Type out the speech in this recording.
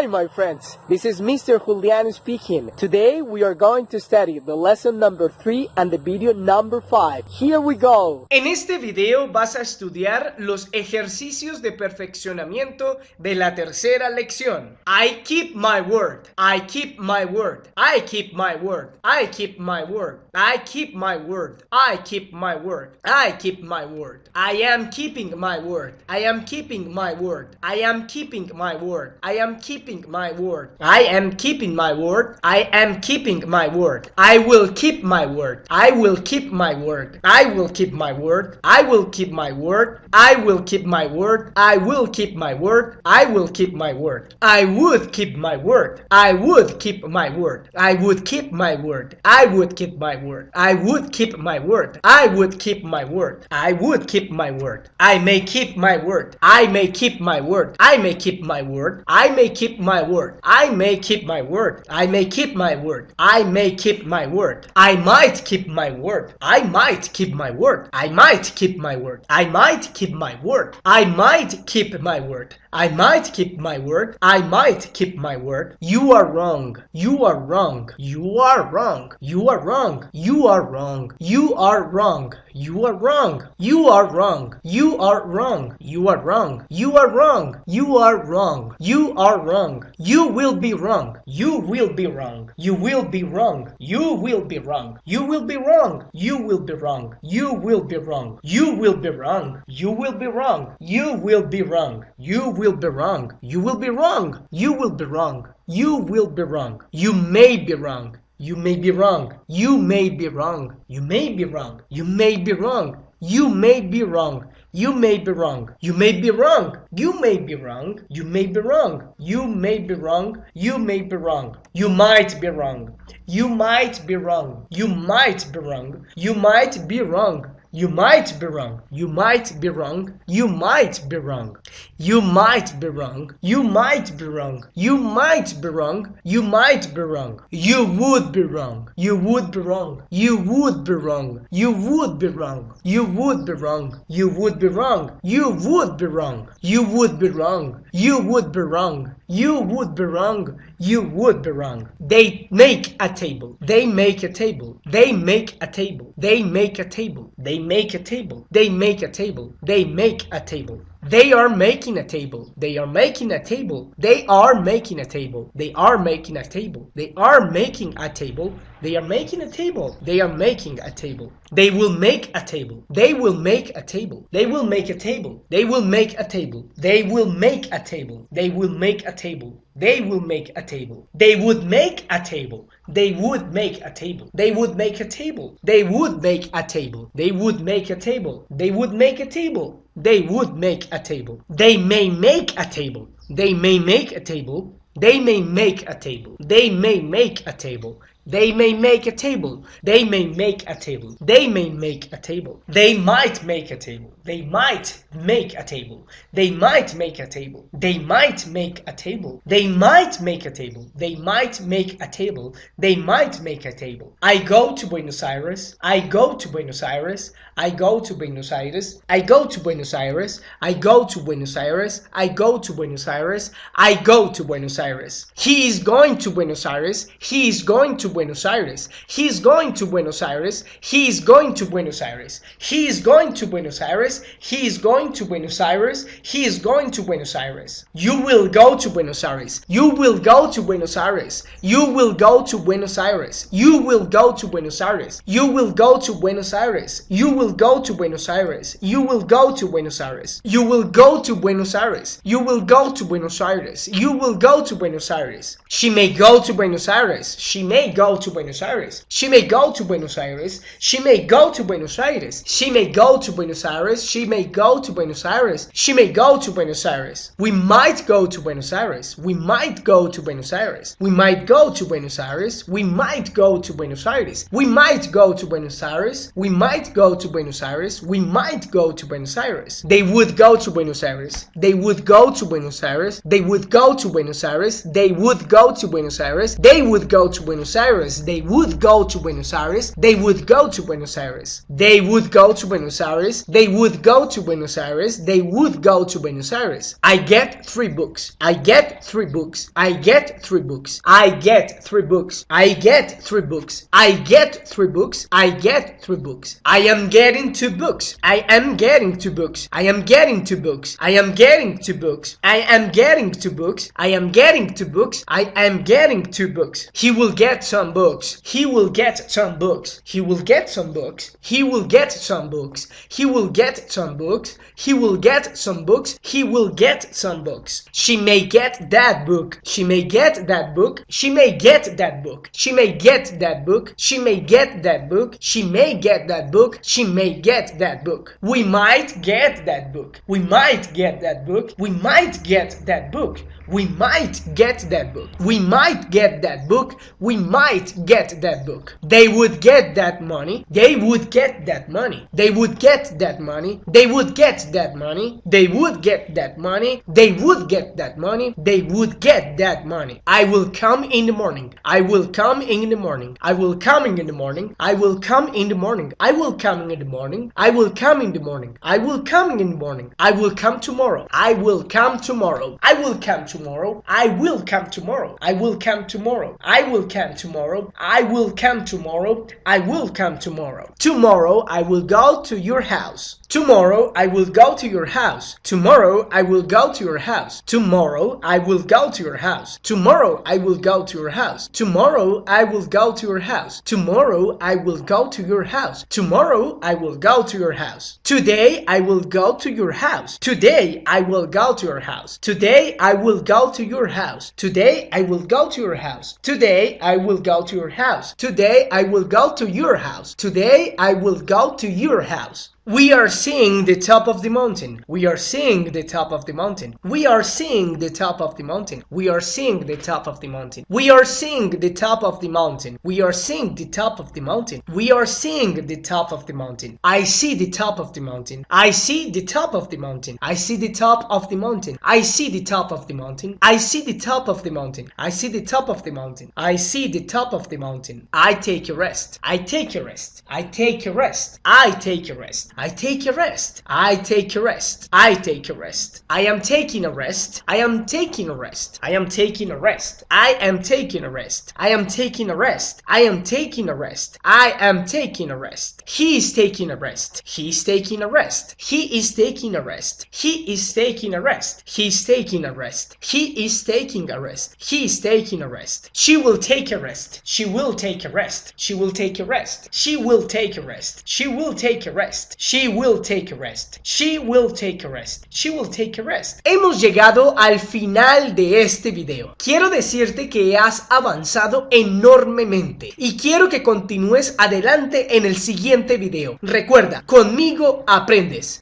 Hi my friends, this is Mr. Juliano speaking. Today we are going to study the lesson number 3 and the video number 5. Here we go. En este video vas a estudiar los ejercicios de perfeccionamiento de la tercera lección. I keep my word. I keep my word. I keep my word. I keep my word. I keep my word. I keep my word. I keep my word. I am keeping my word. I am keeping my word. I am keeping my word. I am keeping my word. I am keeping my word. I am keeping my word. I will keep my word. I will keep my word. I will keep my word. I will keep my word. I will keep my word. I will keep my word. I will keep my word. I would keep my word. I would keep my word. I would keep my word. I would keep my word. I would keep my word. I would keep my word. I would keep my word. I may keep my word. I may keep my word. I may keep my word. I may keep my word. I may keep my word. I may keep my word. I may keep my word. I might keep my word. I might keep my word. I might keep my word. I might keep my word. I might keep my word. I might keep my word. I might keep my word. You are wrong. You are wrong. You are wrong. You are wrong. You are wrong. You are wrong. You are wrong. You are wrong. You are wrong. You are wrong. You are wrong. You are wrong. You are wrong. You will be wrong. You will be wrong. You will be wrong. You will be wrong. You will be wrong. You will be wrong. You will be wrong. You will be wrong. You will be wrong. You will be wrong. You will be wrong. You will be wrong. You will be wrong. You will be wrong. You may be wrong. You may be wrong. You may be wrong. You may be wrong. You may be wrong. You may be wrong. You may be wrong. You may be wrong. You may be wrong. You may be wrong. You may be wrong. You may be wrong. You might be wrong. You might be wrong. You might be wrong. You might be wrong. You might be wrong. You might be wrong. You might be wrong. You might be wrong. You might be wrong. You might be wrong. You might be wrong. You would be wrong. You would be wrong. You would be wrong. You would be wrong. You would be wrong. You would be wrong. You would be wrong. You would be wrong. You would be wrong. You would be wrong. You would be wrong. They make a table. They make a table. They make a table. They make a table. They make a table. They make a table. They make a table. They are making a table. They are making a table. They are making a table. They are making a table. They are making a table. They are making a table. They are making a table. They will make a table. They will make a table. They will make a table. They will make a table. They will make a table. They will make a table. They will make a table. They would make a table. They would make a table. They would make a table. They would make a table. They would make a table. They would make a table. They would make a table. They may make a table. They may make a table. They may make a table. They may make a table. They may make a table. They may make a table. They may make a table. They might make a table. They might make a table. They might make a table. They might make a table. They might make a table. They might make a table. They might make a table. I go to Buenos Aires. I go to Buenos Aires. I go to Buenos Aires. I go to Buenos Aires. I go to Buenos Aires. I go to Buenos Aires. I go to Buenos Aires. He is going to Buenos Aires. He is going to Buenos Aires. He is going to Buenos Aires. He is going to Buenos Aires. He is going to Buenos Aires. He is going to Buenos Aires. He is going to Buenos Aires. You will go to Buenos Aires. You will go to Buenos Aires. You will go to Buenos Aires. You will go to Buenos Aires. You will go to Buenos Aires. You will go to Buenos Aires. You will go to Buenos Aires. You will go to Buenos Aires. You will go to Buenos Aires. You will go to Buenos Aires. She may go to Buenos Aires. She may go to Buenos Aires. She may go to Buenos Aires. She may go to Buenos Aires. She may go to Buenos Aires. She may go to Buenos Aires. She may go to Buenos Aires. We might go to Buenos Aires. We might go to Buenos Aires. We might go to Buenos Aires. We might go to Buenos Aires. We might go to Buenos Aires. We might go to Buenos Aires. We might go to Buenos Aires. They would go to Buenos Aires. They would go to Buenos Aires. They would go to Buenos Aires. They would go to Buenos Aires. They would go to Buenos Aires. Aires. They would go to Buenos Aires. They would go to Buenos Aires. They would go to Buenos Aires. They would go to Buenos Aires. They would go to Buenos Aires. I get 3 books. I get 3 books. I get 3 books. I get 3 books. I get 3 books. I get 3 books. I get 3 books. I am getting 2 books. I am getting 2 books. I am getting 2 books. I am getting 2 books. I am getting 2 books. I am getting 2 books. I am getting 2 books. He will get some books. He will get some books. He will get some books. He will get some books. He will get some books. He will get some books. He will get some books. She may get that book. She may get that book. She may get that book. She may get that book. She may get that book. She may get that book. She may get that book. We might get that book. We might get that book. We might get that book. We might get that book. We might get that book. We might get that book. They would get that money. They would get that money. They would get that money. They would get that money. They would get that money. They would get that money. They would get that money. I will come in the morning. I will come in the morning. I will come in the morning. I will come in the morning. I will come in the morning. I will come in the morning. I will come in the morning. I will come tomorrow. I will come tomorrow. I will come tomorrow. I will come tomorrow. I will come tomorrow. I will come tomorrow. I will come tomorrow. I will come tomorrow. Tomorrow I will go to your house. Tomorrow I will go to your house. Tomorrow I will go to your house. Tomorrow I will go to your house. Tomorrow I will go to your house. Tomorrow I will go to your house. Tomorrow I will go to your house. Tomorrow I will go to your house. Today I will go to your house. Today I will go to your house. Today I will go to your house. Today I will go to your house. Today I will go to your house. Today I will go to your house. Today I will go to your house. We are seeing the top of the mountain. We are seeing the top of the mountain. We are seeing the top of the mountain. We are seeing the top of the mountain. We are seeing the top of the mountain. We are seeing the top of the mountain. We are seeing the top of the mountain. I see the top of the mountain. I see the top of the mountain. I see the top of the mountain. I see the top of the mountain. I see the top of the mountain. I see the top of the mountain. I see the top of the mountain. I take a rest. I take a rest. I take a rest. I take a rest. I take a rest. I take a rest. I take a rest. I am taking a rest. I am taking a rest. I am taking a rest. I am taking a rest. I am taking a rest. I am taking a rest. I am taking a rest. He is taking a rest. He is taking a rest. He is taking a rest. He is taking a rest. He is taking a rest. He is taking a rest. He is taking a rest. She will take a rest. She will take a rest. She will take a rest. She will take a rest. She will take a rest. She will take a rest. She will take a rest. She will take a rest. Hemos llegado al final de este video. Quiero decirte que has avanzado enormemente y quiero que continúes adelante en el siguiente video. Recuerda, conmigo aprendes.